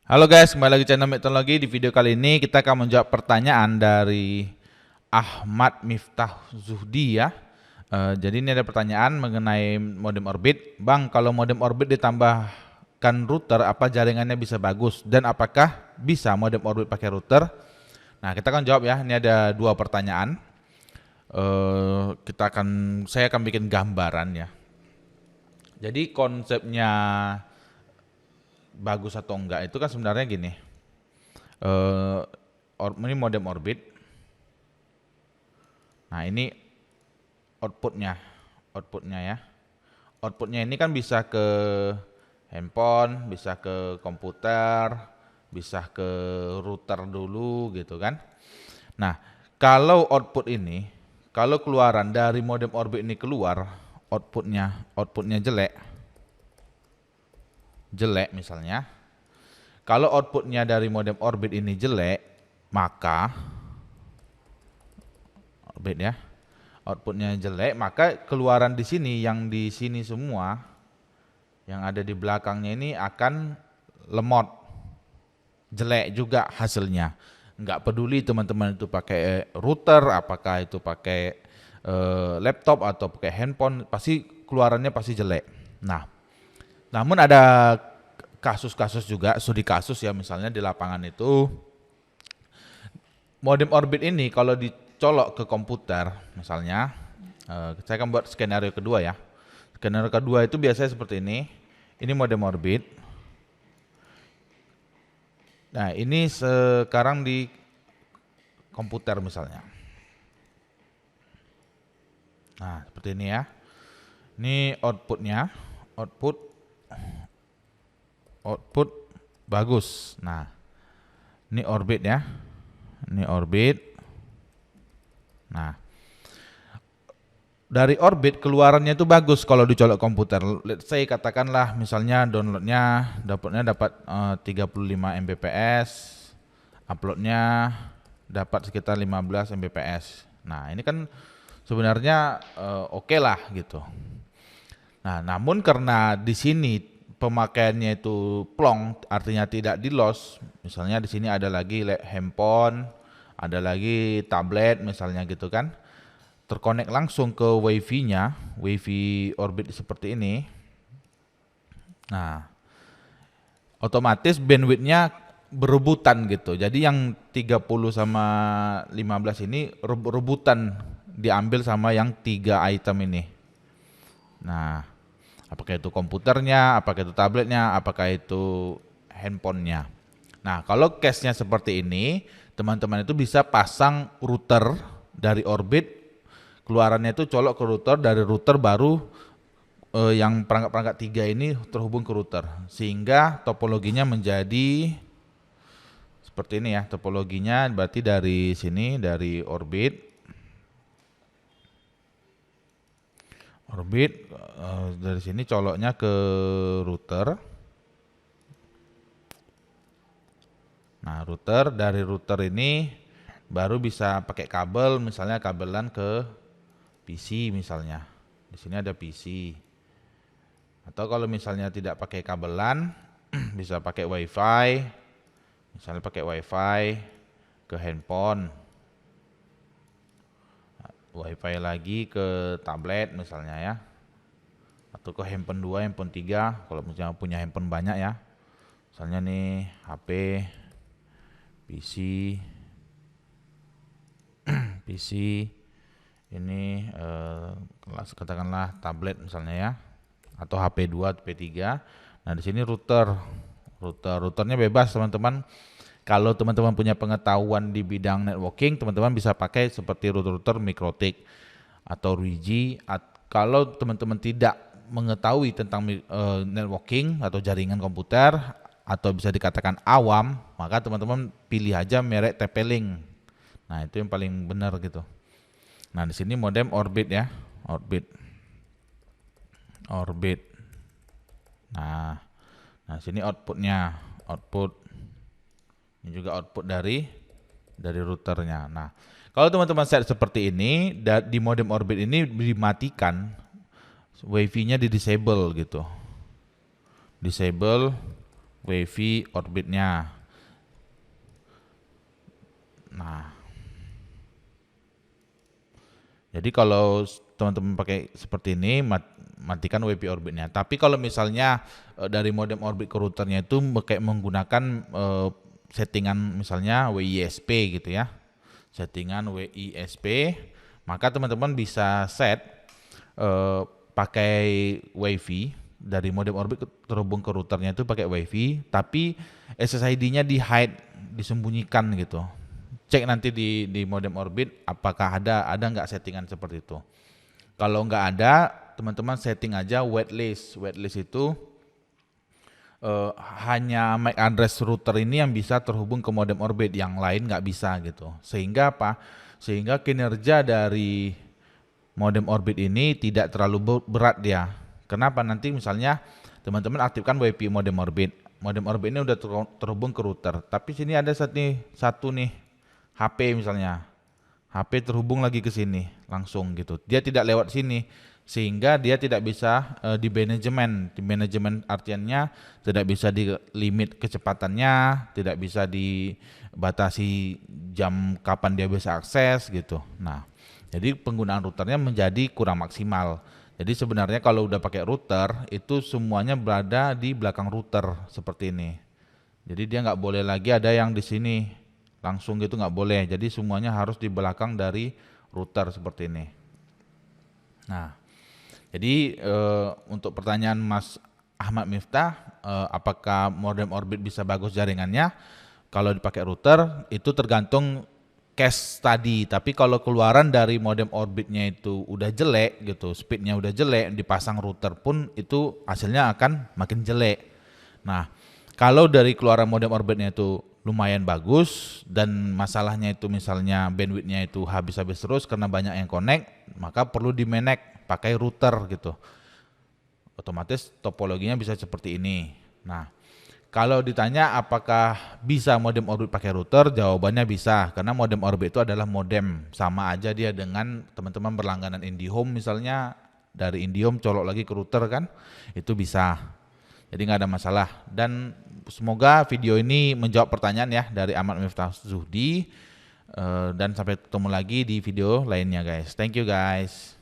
Halo guys, kembali lagi channel Teknologi. Di video kali ini kita akan menjawab pertanyaan dari Ahmad Miftah Zuhdi ya. Jadi ini ada pertanyaan mengenai modem orbit. Bang, kalau modem orbit ditambahkan router, apa jaringannya bisa bagus? Dan apakah bisa modem orbit pakai router? Nah, kita akan jawab ya. Ini ada dua pertanyaan. Saya akan bikin gambaran ya. Jadi konsepnya bagus atau enggak itu kan sebenarnya gini. Ini modem orbit. Nah, ini outputnya ya. Outputnya ini kan bisa ke handphone, bisa ke komputer, bisa ke router dulu gitu kan. Nah, kalau kalau keluaran dari modem orbit ini keluar, outputnya jelek misalnya. Kalau outputnya dari modem orbit ini jelek, maka keluaran di sini semua yang ada di belakangnya ini akan lemot, jelek juga hasilnya. Nggak peduli teman-teman itu pakai router, apakah itu pakai laptop atau pakai handphone, pasti keluarannya pasti jelek. Nah, namun ada kasus-kasus juga, studi kasus ya, misalnya di lapangan itu modem orbit ini kalau dicolok ke komputer misalnya, saya akan buat skenario kedua ya. Skenario kedua itu biasanya seperti ini modem orbit. Nah, ini sekarang di komputer misalnya. Nah, seperti ini ya. Ini outputnya, output bagus. Nah, ini orbit ya. Ini orbit. Nah, dari orbit keluarannya itu bagus kalau dicolok komputer. Let's say katakanlah misalnya downloadnya dapat 35 Mbps, uploadnya dapat sekitar 15 Mbps. Nah, ini kan sebenarnya oke lah gitu. Nah, namun karena di sini pemakaiannya itu plong, artinya tidak di loss. Misalnya di sini ada lagi handphone, ada lagi tablet misalnya gitu kan. Terkonek langsung ke wifi-nya, wifi orbit seperti ini. Nah, otomatis bandwidth-nya berebutan gitu. Jadi yang 30 sama 15 ini rebutan diambil sama yang 3 item ini. Nah, apakah itu komputernya, apakah itu tabletnya, apakah itu handphonenya. Nah, kalau case-nya seperti ini, teman-teman itu bisa pasang router dari orbit, keluarannya itu colok ke router, dari router baru yang perangkat-perangkat 3 ini terhubung ke router, sehingga topologinya menjadi seperti ini ya. Topologinya berarti dari sini, dari orbit dari sini coloknya ke router. Nah, dari router ini baru bisa pakai kabel, misalnya kabelan ke PC misalnya. Di sini ada PC. Atau kalau misalnya tidak pakai kabelan, bisa pakai WiFi. Misalnya pakai WiFi ke handphone. WiFi lagi ke tablet misalnya ya. Atau ke handphone 2, handphone 3 kalau misalnya punya handphone banyak ya. Misalnya nih HP, PC, PC ini katakanlah tablet misalnya ya, atau HP 2, HP 3. Nah, di sini routernya bebas teman-teman. Kalau teman-teman punya pengetahuan di bidang networking, teman-teman bisa pakai seperti router MikroTik atau Luigi. Kalau teman-teman tidak mengetahui tentang networking atau jaringan komputer, atau bisa dikatakan awam, maka teman-teman pilih aja merek TP-Link. Nah, itu yang paling benar gitu. Nah, di sini modem orbit ya, orbit. Nah, sini outputnya, ini juga output dari routernya. Nah, kalau teman-teman set seperti ini, di modem orbit ini dimatikan, wifi-nya di disable gitu. Disable WiFi orbitnya. Nah, jadi kalau teman-teman pakai seperti ini, matikan WiFi orbitnya. Tapi kalau misalnya dari modem orbit ke routernya itu kayak menggunakan settingan misalnya WISP gitu ya, settingan WISP, maka teman-teman bisa set pakai WiFi dari modem orbit terhubung ke routernya itu pakai WiFi, tapi SSID-nya di hide, disembunyikan gitu. Cek nanti di modem orbit apakah ada nggak settingan seperti itu. Kalau nggak ada, teman-teman setting aja waitlist. Waitlist itu hanya MAC address router ini yang bisa terhubung ke modem orbit, yang lain nggak bisa gitu. Sehingga apa? Sehingga kinerja dari modem orbit ini tidak terlalu berat dia. Kenapa? Nanti misalnya teman-teman aktifkan WiFi modem orbit. Modem orbit ini udah terhubung ke router. Tapi sini ada satu nih HP misalnya. HP terhubung lagi ke sini langsung gitu. Dia tidak lewat sini sehingga dia tidak bisa di manajemen. Di manajemen artiannya tidak bisa di limit kecepatannya, tidak bisa dibatasi jam kapan dia bisa akses gitu. Nah, jadi penggunaan routernya menjadi kurang maksimal. Jadi sebenarnya kalau udah pakai router itu semuanya berada di belakang router seperti ini. Jadi dia nggak boleh lagi ada yang di sini langsung gitu, nggak boleh. Jadi semuanya harus di belakang dari router seperti ini. Nah, jadi untuk pertanyaan Mas Ahmad Miftah, apakah modem orbit bisa bagus jaringannya? Kalau dipakai router itu tergantung case tadi. Tapi kalau keluaran dari modem orbitnya itu udah jelek gitu, speednya udah jelek, dipasang router pun itu hasilnya akan makin jelek. Nah, kalau dari keluaran modem orbitnya itu lumayan bagus dan masalahnya itu misalnya bandwidthnya itu habis-habis terus karena banyak yang connect, maka perlu di manage pakai router gitu. Otomatis topologinya bisa seperti ini. Nah, kalau ditanya apakah bisa modem orbit pakai router, jawabannya bisa, karena modem orbit itu adalah modem, sama aja dia dengan teman-teman berlangganan IndiHome misalnya, dari IndiHome colok lagi ke router kan, itu bisa. Jadi nggak ada masalah. Dan semoga video ini menjawab pertanyaan ya dari Ahmad Miftah Zuhdi. Dan sampai ketemu lagi di video lainnya guys. Thank you guys.